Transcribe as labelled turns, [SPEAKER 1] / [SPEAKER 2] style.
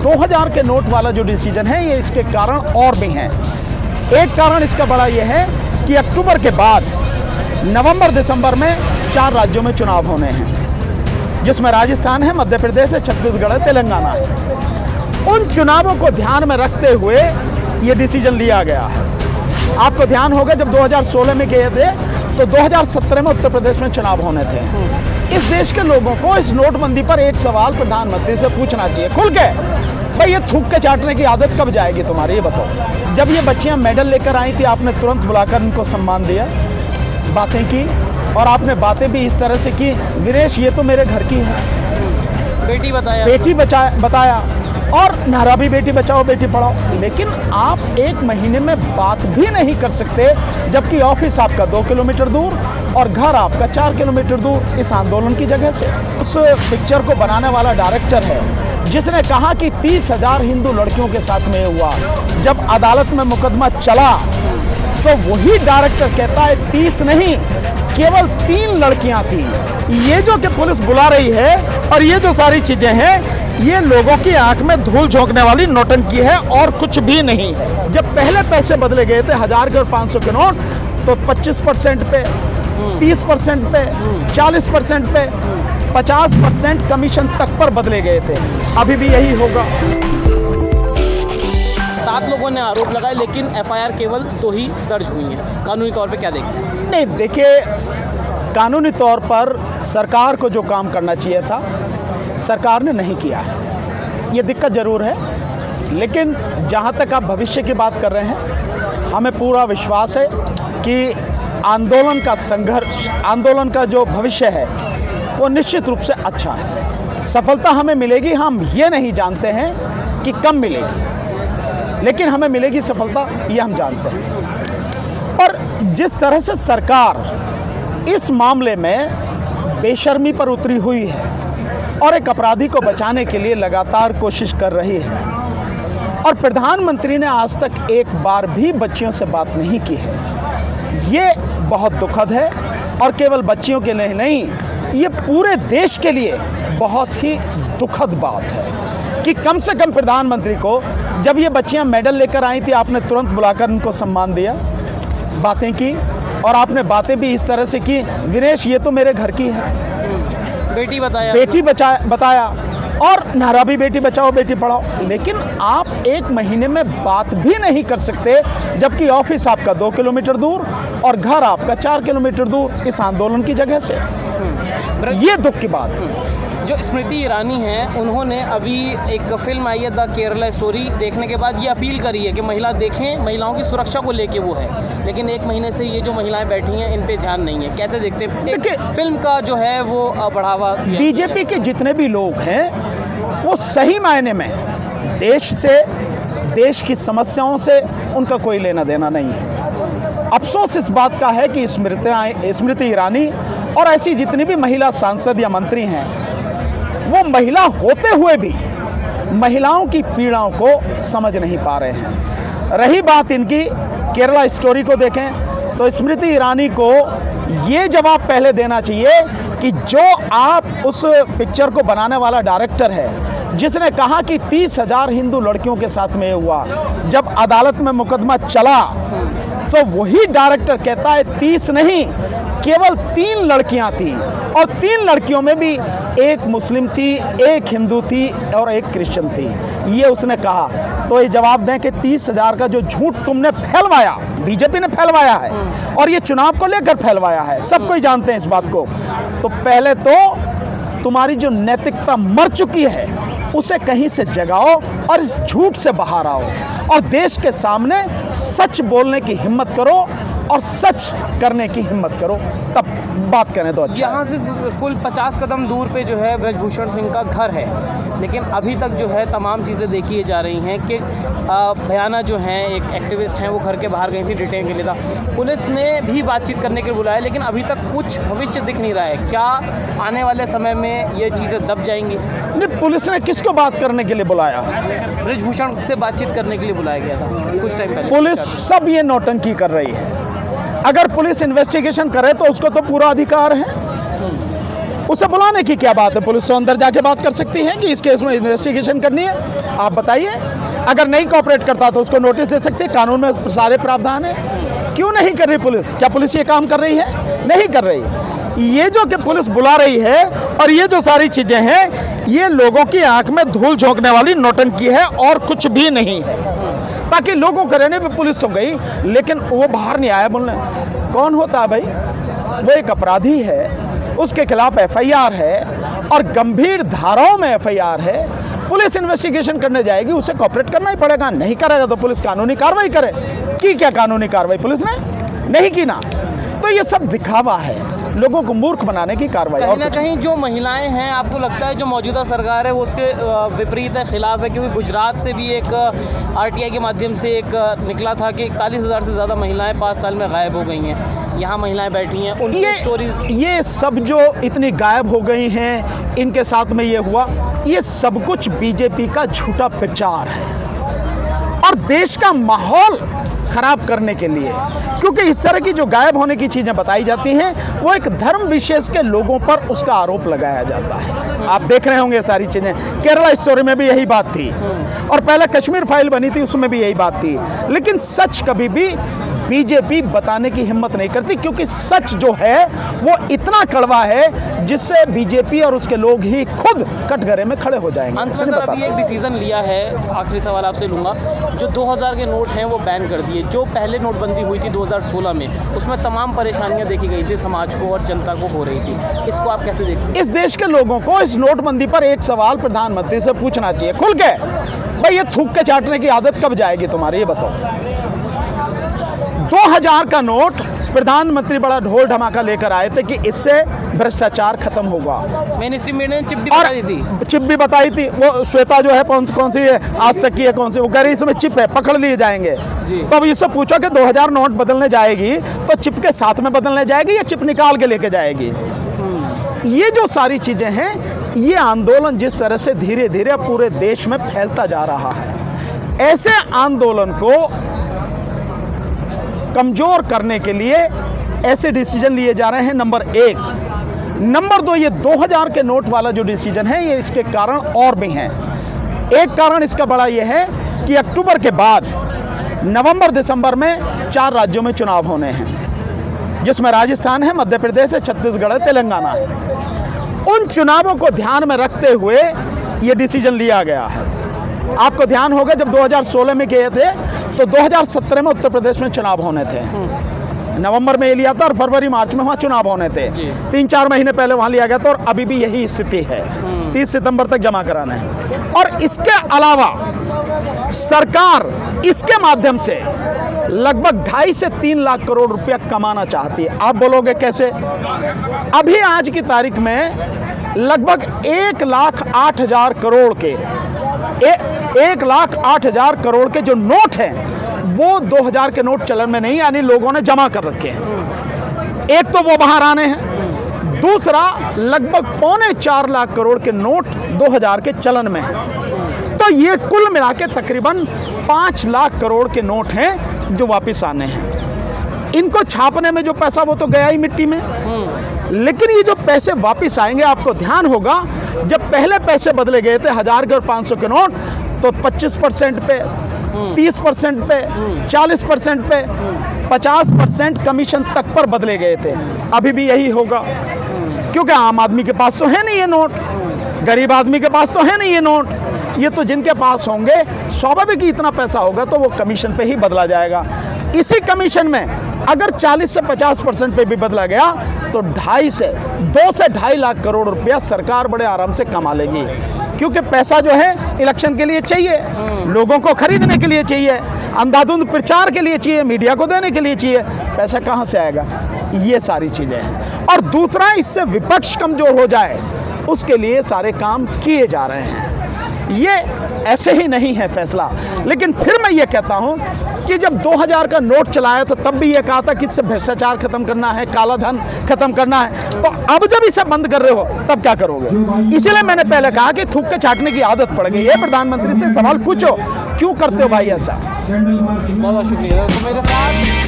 [SPEAKER 1] 2000 के नोट वाला जो डिसीजन है, ये इसके कारण और भी हैं। एक कारण इसका बड़ा ये है कि अक्टूबर के बाद नवंबर दिसंबर में 4 राज्यों में चुनाव होने हैं, जिसमें राजस्थान है, मध्य प्रदेश है, छत्तीसगढ़ है, तेलंगाना है। उन चुनावों को ध्यान में रखते हुए ये डिसीजन लिया गया है। आपको ध्यान होगा जब 2016 में गए थे तो 2017 में उत्तर प्रदेश में चुनाव होने थे। इस देश के लोगों को इस नोटबंदी पर एक सवाल प्रधानमंत्री से पूछना चाहिए खुल के, भाई ये थूक के चाटने की आदत कब जाएगी तुम्हारी, ये बताओ। जब ये बच्चियां मेडल लेकर आई थी, आपने तुरंत बुलाकर इनको सम्मान दिया, बातें की, और आपने बातें भी इस तरह से की, विनेश ये तो मेरे घर की है, बेटी बताया और नारा भी बेटी बचाओ बेटी पढ़ाओ। लेकिन आप एक महीने में बात भी नहीं कर सकते, जबकि ऑफिस आपका 2 किलोमीटर दूर और घर आपका 4 किलोमीटर दूर इस आंदोलन की जगह से। उस पिक्चर को बनाने वाला डायरेक्टर है जिसने कहा कि 30,000 हिंदू लड़कियों के साथ में हुआ। जब अदालत में मुकदमा चला तो वही डायरेक्टर कहता है 30 नहीं, केवल 3 लड़कियां थी। ये जो कि पुलिस बुला रही है और ये जो सारी चीजें हैं, ये लोगों की आंख में धूल झोंकने वाली नौटंकी है और कुछ भी नहीं है। जब पहले पैसे बदले गए थे 1000 के और 500 के नोट, तो 25% पे, 30% पे, 40% पे, 50% कमीशन तक पर बदले गए थे। अभी भी यही होगा।
[SPEAKER 2] 7 लोगों ने आरोप लगाए, लेकिन एफआईआर केवल 2 ही दर्ज हुई है। कानूनी तौर पे क्या देखते हैं?
[SPEAKER 1] नहीं, देखिए, कानूनी तौर पर सरकार को जो काम करना चाहिए था सरकार ने नहीं किया है। ये दिक्कत ज़रूर है, लेकिन जहाँ तक आप भविष्य की बात कर रहे हैं, हमें पूरा विश्वास है कि आंदोलन का संघर्ष, आंदोलन का जो भविष्य है वो निश्चित रूप से अच्छा है। सफलता हमें मिलेगी, हम ये नहीं जानते हैं कि कब मिलेगी, लेकिन हमें मिलेगी सफलता, ये हम जानते हैं। और जिस तरह से सरकार इस मामले में बेशर्मी पर उतरी हुई है और एक अपराधी को बचाने के लिए लगातार कोशिश कर रही है, और प्रधानमंत्री ने आज तक एक बार भी बच्चियों से बात नहीं की है, ये बहुत दुखद है। और केवल बच्चियों के लिए नहीं, ये पूरे देश के लिए बहुत ही दुखद बात है कि कम से कम प्रधानमंत्री को जब ये बच्चियां मेडल लेकर आई थी, आपने तुरंत बुलाकर उनको सम्मान दिया, बातें की, और आपने बातें भी इस तरह से की, विनेश ये तो मेरे घर की है, बेटी बताया और नारा भी बेटी बचाओ बेटी पढ़ाओ। लेकिन आप एक महीने में बात भी नहीं कर सकते, जबकि ऑफिस आपका 2 किलोमीटर दूर और घर आपका 4 किलोमीटर दूर इस आंदोलन की जगह से। ये दुख की बात है।
[SPEAKER 2] जो स्मृति ईरानी हैं, उन्होंने अभी एक फिल्म आई है द केरला स्टोरी, देखने के बाद ये अपील करी है कि महिला देखें, महिलाओं की सुरक्षा को लेके वो है, लेकिन 1 महीने से ये जो महिलाएं बैठी हैं इन पे ध्यान नहीं है। कैसे देखते हैं? देखिए, फिल्म का जो है वो बढ़ावा,
[SPEAKER 1] बीजेपी के जितने भी लोग हैं वो सही मायने में देश से, देश की समस्याओं से उनका कोई लेना देना नहीं है। अफसोस इस बात का है कि स्मृति ईरानी और ऐसी जितनी भी महिला सांसद या मंत्री हैं, वो महिला होते हुए भी महिलाओं की पीड़ाओं को समझ नहीं पा रहे हैं। रही बात इनकी केरला स्टोरी को देखें तो स्मृति ईरानी को ये जवाब पहले देना चाहिए कि जो आप उस पिक्चर को बनाने वाला डायरेक्टर है जिसने कहा कि 30,000 हिंदू लड़कियों के साथ में हुआ, जब अदालत में मुकदमा चला तो वही डायरेक्टर कहता है 30 नहीं, केवल 3 लड़कियां थी, और 3 लड़कियों में भी एक मुस्लिम थी, एक हिंदू थी और एक क्रिश्चियन थी। ये उसने कहा। तो ये जवाब दें कि 30,000 का जो झूठ तुमने फैलवाया, बीजेपी ने फैलवाया है और ये चुनाव को लेकर फैलवाया है, सब कोई जानते हैं इस बात को। तो पहले तो तुम्हारी जो नैतिकता मर चुकी है उसे कहीं से जगाओ और इस झूठ से बाहर आओ और देश के सामने सच बोलने की हिम्मत करो और सच करने की हिम्मत करो, तब बात करें तो अच्छा।
[SPEAKER 2] यहाँ से कुल 50 कदम दूर पे जो है ब्रजभूषण सिंह का घर है, लेकिन अभी तक जो है तमाम चीज़ें देखी जा रही हैं कि भयाना जो हैं एक एक्टिविस्ट हैं वो घर के बाहर गई थी, डिटेन के लिए था। पुलिस ने भी बातचीत करने के लिए बुलाया, लेकिन अभी तक कुछ भविष्य दिख नहीं रहा है। क्या आने वाले समय में ये चीज़ें दब जाएंगी?
[SPEAKER 1] नहीं, पुलिस ने किसको बात करने के लिए बुलाया?
[SPEAKER 2] ब्रजभूषण से बातचीत करने के लिए बुलाया गया था कुछ टाइम पहले।
[SPEAKER 1] पुलिस सब ये नौटंकी कर रही है। अगर पुलिस इन्वेस्टिगेशन करे तो उसको तो पूरा अधिकार है। उसे बुलाने की क्या बात है? पुलिस तो अंदर जाके बात कर सकती है कि इस केस में इन्वेस्टिगेशन करनी है, आप बताइए। अगर नहीं कोऑपरेट करता तो उसको नोटिस दे सकती है, कानून में सारे प्रावधान है। क्यों नहीं कर रही पुलिस? क्या पुलिस ये काम कर रही है? नहीं कर रही। ये जो कि पुलिस बुला रही है और ये जो सारी चीज़ें हैं, ये लोगों की आंख में धूल झोंकने वाली नौटंकी है और कुछ भी नहीं है, ताकि लोगों के रहने पे पुलिस तो गई लेकिन वो बाहर नहीं आया बोलने। कौन होता है भाई? वो एक अपराधी है, उसके खिलाफ एफआईआर है और गंभीर धाराओं में एफआईआर है। पुलिस इन्वेस्टिगेशन करने जाएगी, उसे कोऑपरेट करना ही पड़ेगा। नहीं करेगा तो पुलिस कानूनी कार्रवाई करे। की क्या कानूनी कार्रवाई पुलिस ने? नहीं की ना। तो ये सब दिखावा है, लोगों को मूर्ख बनाने की कार्रवाई।
[SPEAKER 2] कहीं ना कहीं जो महिलाएं हैं, आपको लगता है जो मौजूदा सरकार है वो उसके विपरीत है, खिलाफ है? क्योंकि गुजरात से भी एक आरटीआई के माध्यम से एक निकला था कि 41,000 से ज़्यादा महिलाएं 5 साल में गायब हो गई हैं। यहाँ महिलाएं बैठी हैं, उनकी स्टोरीज,
[SPEAKER 1] ये सब जो इतनी गायब हो गई हैं, इनके साथ में ये हुआ, ये सब कुछ बीजेपी का झूठा प्रचार है और देश का माहौल खराब करने के लिए। क्योंकि इस तरह की जो गायब होने की चीज़ें बताई जाती हैं, वो एक धर्म विशेष के लोगों पर उसका आरोप लगाया जाता है। आप देख रहे होंगे सारी चीज़ें। केरला स्टोरी में भी यही बात थी और पहले कश्मीर फाइल बनी थी, उसमें भी यही बात थी। लेकिन सच कभी भी बीजेपी बताने की हिम्मत नहीं करती, क्योंकि सच जो है वो इतना कड़वा है जिससे बीजेपी और उसके लोग ही खुद कटघरे में खड़े हो जाएंगे।
[SPEAKER 2] अंत में सर, अभी एक डिसीजन लिया है, आखिरी सवाल आपसे लूँगा, जो 2000 के नोट हैं वो बैन कर दिए। जो पहले नोटबंदी हुई थी 2016 में, उसमें तमाम परेशानियां देखी गई थी, समाज को और जनता को हो रही थी। इसको आप कैसे देखते हैं?
[SPEAKER 1] इस देश के लोगों को इस नोटबंदी पर एक सवाल प्रधानमंत्री से पूछना चाहिए खुल के, भाई ये थूक के चाटने की आदत कब जाएगी तुम्हारी, ये बताओ। 2000 का नोट प्रधानमंत्री बड़ा ढोल ढमाका लेकर आए थे कि इससे भ्रष्टाचार खत्म होगा।
[SPEAKER 2] मिनिस्ट्री में चिप भी बताई थी,
[SPEAKER 1] चिप भी बताई थी। वो श्वेता जो है कौन सी है, आज तक की है, कौन सी, वो कह रही इसमें चिप है, पकड़ लिए जाएंगे। तो अब इससे पूछो कि 2000 नोट बदलने जाएगी तो चिप के साथ में बदलने जाएगी या चिप निकाल के लेके जाएगी? ये जो सारी चीजें हैं, ये आंदोलन जिस तरह से धीरे धीरे पूरे देश में फैलता जा रहा है, ऐसे आंदोलन को कमजोर करने के लिए ऐसे डिसीजन लिए जा रहे हैं। नंबर 1। नंबर 2, ये 2000 के नोट वाला जो डिसीजन है, ये इसके कारण और भी हैं। एक कारण इसका बड़ा ये है कि अक्टूबर के बाद नवंबर दिसंबर में 4 राज्यों में चुनाव होने हैं, जिसमें राजस्थान है, मध्य प्रदेश है, छत्तीसगढ़ है, तेलंगाना है। उन चुनावों को ध्यान में रखते हुए ये डिसीजन लिया गया है। आपको ध्यान होगा जब 2016 में गए थे तो 2017 में उत्तर प्रदेश में चुनाव होने थे। नवंबर में ये लिया था और फरवरी मार्च में वहाँ चुनाव होने थे। 3-4 महीने पहले वहाँ लिया गया था और अभी भी यही स्थिति है। 30 सितंबर तक जमा कराना है। और इसके अलावा सरकार इसके माध्यम से लगभग 2.5 से 3 लाख करोड़ रुपया कमाना चाहती है। आप बोलोगे कैसे? अभी आज की तारीख में लगभग 1,08,000 करोड़ के 1,08,000 करोड़ के जो नोट हैं वो 2000 के नोट चलन में नहीं, यानी लोगों ने जमा कर रखे हैं। एक तो वो बाहर आने हैं, दूसरा लगभग 3.25 लाख करोड़ के नोट 2000 के चलन में हैं। तो ये कुल मिला के तकरीबन 5 लाख करोड़ के नोट हैं जो वापस आने हैं। इनको छापने में जो पैसा वो तो गया ही मिट्टी में, लेकिन ये जो पैसे वापस आएंगे, आपको ध्यान होगा जब पहले पैसे बदले गए थे 1000 के और 500 के नोट, तो 25% पे, 30% पे, 40% पे, 50% कमीशन तक पर बदले गए थे। अभी भी यही होगा, क्योंकि आम आदमी के पास तो है नहीं ये नोट, गरीब आदमी के पास तो है नहीं ये नोट। ये तो जिनके पास होंगे, स्वाभाविक ही इतना पैसा होगा तो वो कमीशन पे ही बदला जाएगा। इसी कमीशन में अगर 40 से 50% पे भी बदला गया तो 2 से 2.5 लाख करोड़ रुपया सरकार बड़े आराम से कमा लेगी, क्योंकि पैसा जो है इलेक्शन के लिए चाहिए, लोगों को खरीदने के लिए चाहिए, अंधाधुंध प्रचार के लिए चाहिए, मीडिया को देने के लिए चाहिए। पैसा कहाँ से आएगा? ये सारी चीज़ें हैं। और दूसरा, इससे विपक्ष कमजोर हो जाए उसके लिए सारे काम किए जा रहे हैं। ये ऐसे ही नहीं है फैसला। लेकिन फिर मैं ये कहता हूँ कि जब 2000 का नोट चलाया तो तब भी ये कहा था कि इससे भ्रष्टाचार खत्म करना है, काला धन खत्म करना है। तो अब जब इसे बंद कर रहे हो तब क्या करोगे? इसलिए मैंने पहले कहा कि थूक के चाटने की आदत पड़ गई है। प्रधानमंत्री से सवाल पूछो, क्यों करते हो भाई ऐसा?
[SPEAKER 2] बहुत शुक्रिया। तो मेरे साथ